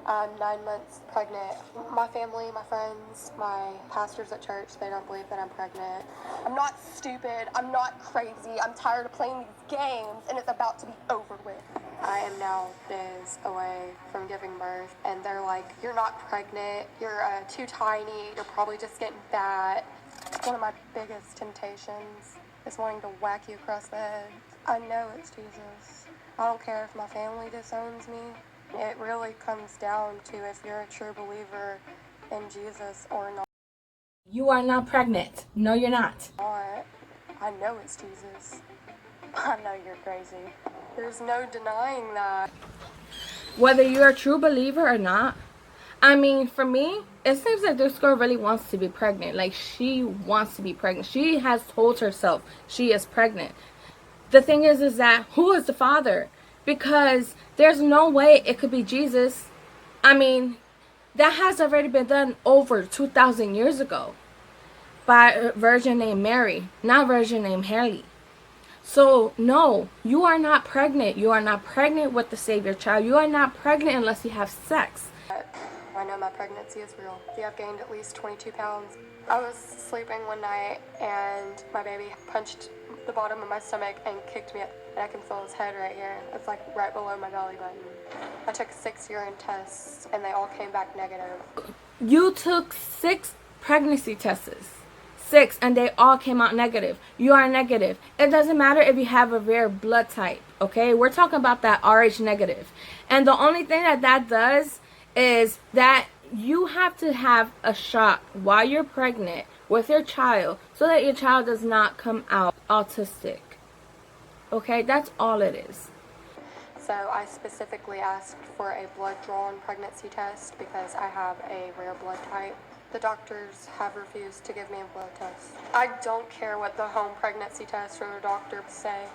I'm 9 months pregnant. My family, my friends, my pastors at church, they don't believe that I'm pregnant. I'm not stupid. I'm not crazy. I'm tired of playing these games, and it's about to be over with. I am now days away from giving birth, and they're like, you're not pregnant. You're too tiny. You're probably just getting fat. One of my biggest temptations is wanting to whack you across the head. I know it's Jesus. I don't care if my family disowns me. It really comes down to if you're a true believer in Jesus or not. You are not pregnant. No, you're not. I know it's Jesus. I know you're crazy. There's no denying that. Whether you're a true believer or not, I mean, for me, it seems like this girl really wants to be pregnant. Like, she wants to be pregnant. She has told herself she is pregnant. The thing is that who is the father? Because there's no way it could be Jesus. I mean, that has already been done over 2,000 years ago by a virgin named Mary, not a virgin named Hayley. So, no, you are not pregnant. You are not pregnant with the Savior child. You are not pregnant unless you have sex. I know my pregnancy is real. I've gained at least 22 pounds. I was sleeping one night and my baby punched the bottom of my stomach and kicked me up. And I can feel his head right here. It's like right below my belly button. I took 6 urine tests and they all came back negative. You took 6 pregnancy tests. 6, and they all came out negative. You are negative. It doesn't matter if you have a rare blood type, okay? We're talking about that Rh negative. And the only thing that does is that you have to have a shot while you're pregnant with your child so that your child does not come out autistic. Okay? That's all it is. So I specifically asked for a blood-drawn pregnancy test because I have a rare blood type. The doctors have refused to give me a blood test. I don't care what the home pregnancy test or the doctor say.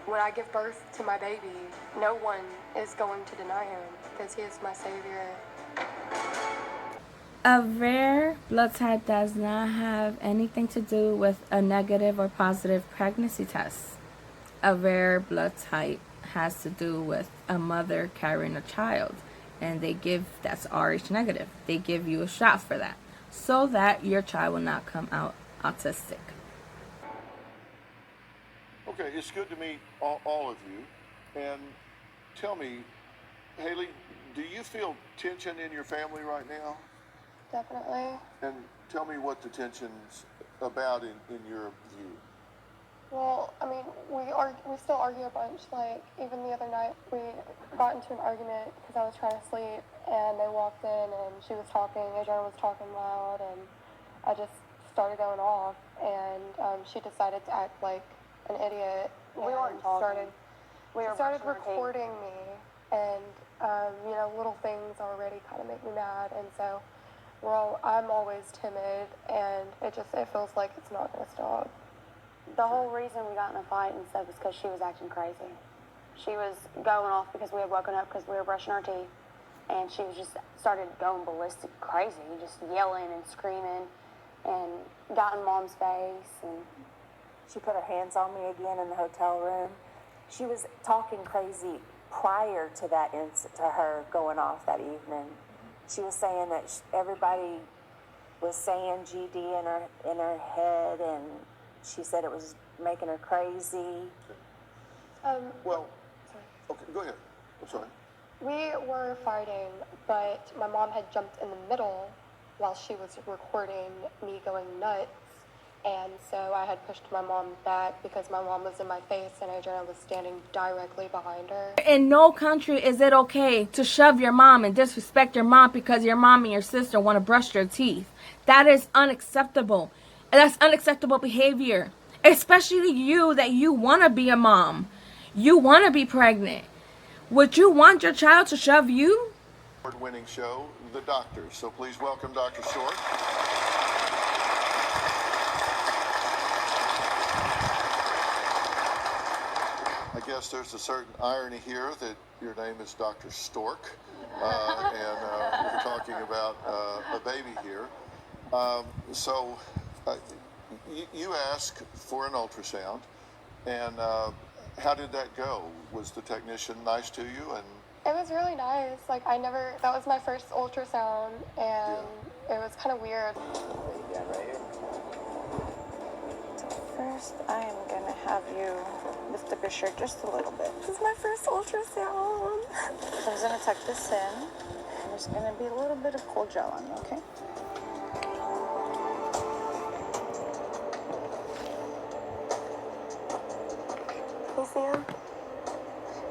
When I give birth to my baby, no one is going to deny him because he is my savior. A rare blood type does not have anything to do with a negative or positive pregnancy test. A rare blood type has to do with a mother carrying a child, and that's Rh negative. They give you a shot for that so that your child will not come out autistic. Okay, it's good to meet all of you. And tell me, Hayley, do you feel tension in your family right now? Definitely. And tell me what the tension's about in your view. Well, I mean, we still argue a bunch. Like, even the other night, we got into an argument because I was trying to sleep, and they walked in, and she was talking, Adriana was talking loud, and I just started going off, and she decided to act like an idiot. We weren't talking. She started recording me, and, little things already kind of make me mad, and so, I'm always timid, and it feels like it's not going to stop. The whole reason we got in a fight and stuff is because she was acting crazy. She was going off because we had woken up because we were brushing our teeth, and she was just started going ballistic, crazy, just yelling and screaming, and got in Mom's face. And she put her hands on me again in the hotel room. She was talking crazy prior to that incident, to her going off that evening. She was saying that everybody was saying GD in her head, and she said it was making her crazy. Well, okay, go ahead. I'm sorry. We were fighting, but my mom had jumped in the middle while she was recording me going nuts. And so I had pushed my mom back because my mom was in my face and Adriana was standing directly behind her. In no country is it okay to shove your mom and disrespect your mom because your mom and your sister want to brush their teeth. That is unacceptable. And that's unacceptable behavior. Especially you, that you want to be a mom. You want to be pregnant. Would you want your child to shove you? Award-winning show, The Doctors. So please welcome Dr. Short. I guess there's a certain irony here that your name is Dr. Stork, and we're talking about a baby here. So you asked for an ultrasound, and how did that go? Was the technician nice to you? And It was really nice. Like, that was my first ultrasound, and it was kind of weird. First, I am going to have you lift up your shirt just a little bit. This is my first ultrasound. So I'm going to tuck this in. There's going to be a little bit of cold gel on you, okay? Can you see him?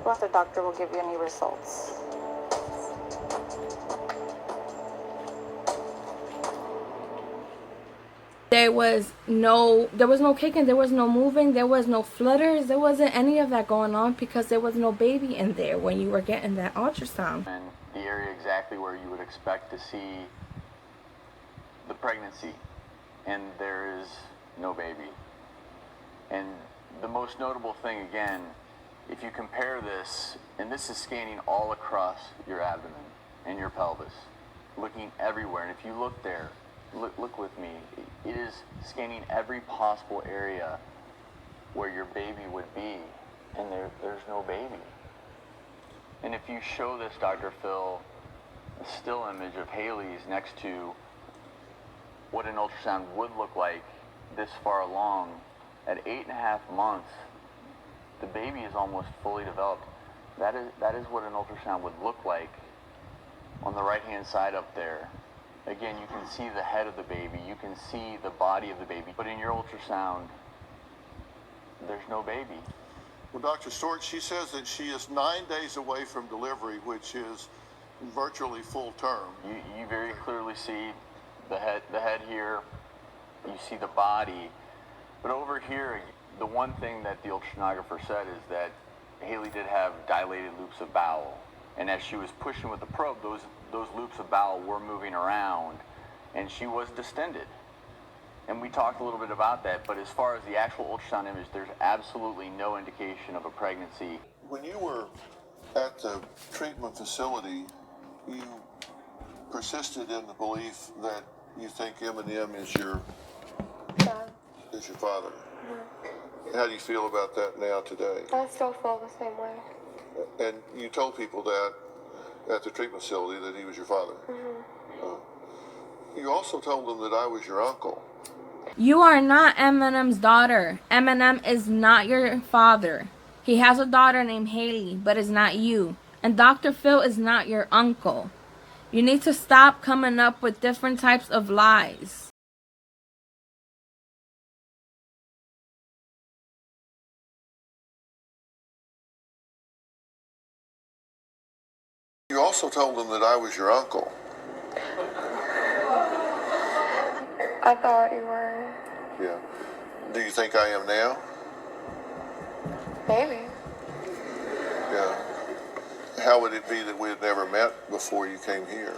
Well, the doctor will give you any results. There was no kicking, there was no moving, there was no flutters, there wasn't any of that going on because there was no baby in there when you were getting that ultrasound. And the area exactly where you would expect to see the pregnancy, and there is no baby. And the most notable thing, again, if you compare this, and this is scanning all across your abdomen and your pelvis, looking everywhere, and if you look there, look with me, it is scanning every possible area where your baby would be, and there's no baby. And if you show this, Dr. Phil, a still image of Hayley's next to what an ultrasound would look like this far along, at 8.5 months, the baby is almost fully developed. That is what an ultrasound would look like on the right-hand side up there. Again, you can see the head of the baby, you can see the body of the baby, but in your ultrasound, there's no baby. Well, Dr. Stork, she says that she is 9 days away from delivery, which is virtually full term. You very clearly see the head here, you see the body, but over here, the one thing that the ultrasonographer said is that Hayley did have dilated loops of bowel. And as she was pushing with the probe, those loops of bowel were moving around, and she was distended. And we talked a little bit about that, but as far as the actual ultrasound image, there's absolutely no indication of a pregnancy. When you were at the treatment facility, you persisted in the belief that you think Eminem is your father. Mm-hmm. How do you feel about that now today? I still feel the same way. And you told people that at the treatment facility that he was your father. Mm-hmm. You also told them that I was your uncle. You are not Eminem's daughter. Eminem is not your father. He has a daughter named Hayley, but it's not you. And Dr. Phil is not your uncle. You need to stop coming up with different types of lies. You also told them that I was your uncle. I thought you were. Yeah. Do you think I am now? Maybe. Yeah. How would it be that we had never met before you came here?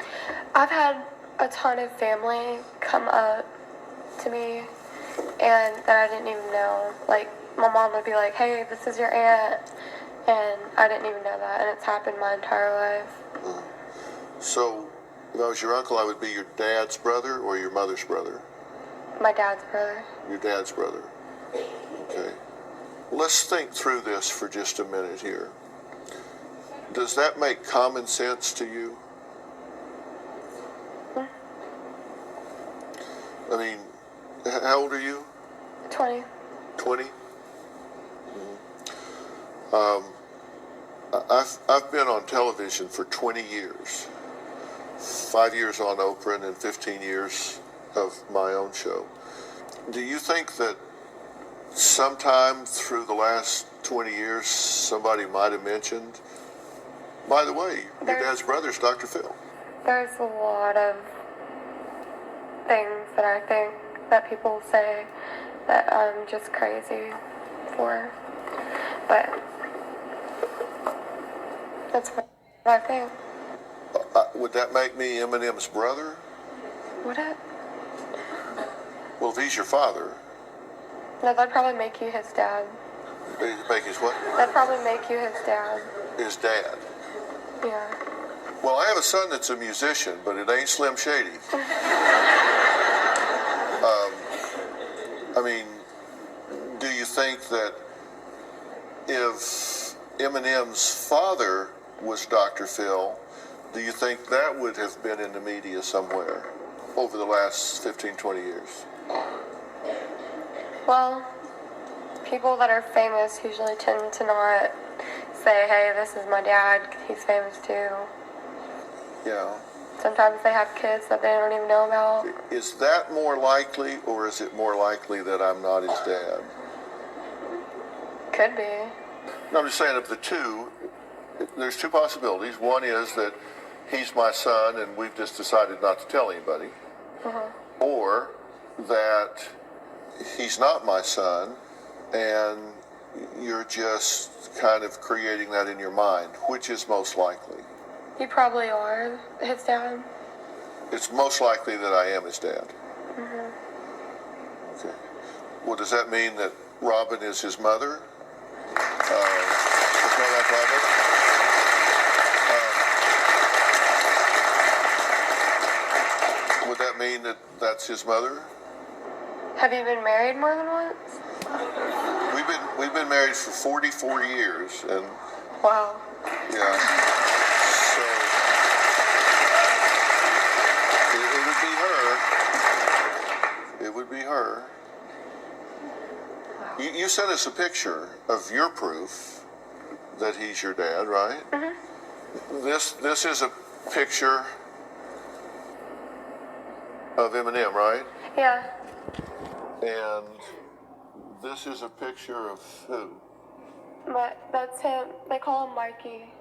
I've had a ton of family come up to me and that I didn't even know. Like, my mom would be like, hey, this is your aunt. And I didn't even know that. And it's happened my entire life. So, if I was your uncle, I would be your dad's brother or your mother's brother? My dad's brother. Your dad's brother. Okay. Let's think through this for just a minute here. Does that make common sense to you? I mean, how old are you? 20. 20? I've been on television for 20 years. 5 years on Oprah and then 15 years of my own show. Do you think that sometime through the last 20 years somebody might have mentioned, by the way, your dad's brother's Dr. Phil? There's a lot of things that I think that people say that I'm just crazy for. But that's what I think. Would that make me Eminem's brother? Would it? Well, if he's your father. No, that'd probably make you his dad. Make his what? That'd probably make you his dad. His dad. Yeah. Well, I have a son that's a musician, but it ain't Slim Shady. I mean, do you think that if Eminem's father was Dr. Phil, do you think that would have been in the media somewhere over the last 15, 20 years? Well, people that are famous usually tend to not say, hey, this is my dad, he's famous too. Yeah. Sometimes they have kids that they don't even know about. Is that more likely, or is it more likely that I'm not his dad? Could be. No, I'm just saying of the two, there's two possibilities. One is that he's my son and we've just decided not to tell anybody. Or that he's not my son and you're just kind of creating that in your mind. Which is most likely? You probably are his dad. It's most likely that I am his dad. Okay. Well, does that mean that Robin is his mother? Is that Robin? Would that mean that that's his mother? Have you been married more than once? We've been married for 44 years, and Wow. yeah. So it would be her. It would be her. You sent us a picture of your proof that he's your dad, right? This is a picture of Eminem, right? Yeah. And this is a picture of who? But that's him. They call him Mikey.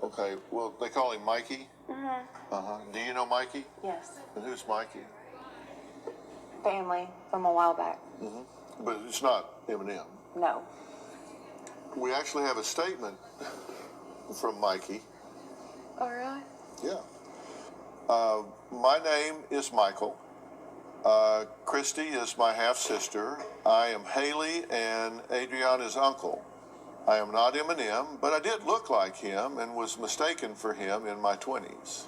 Okay, well, they call him Mikey? Do you know Mikey? Yes. And who's Mikey? Family from a while back. But it's not Eminem. No. We actually have a statement from Mikey. Oh, really? Yeah. My name is Michael. Christy is my half-sister. I am Hayley and Adriana's uncle. I am not Eminem, but I did look like him and was mistaken for him in my 20s.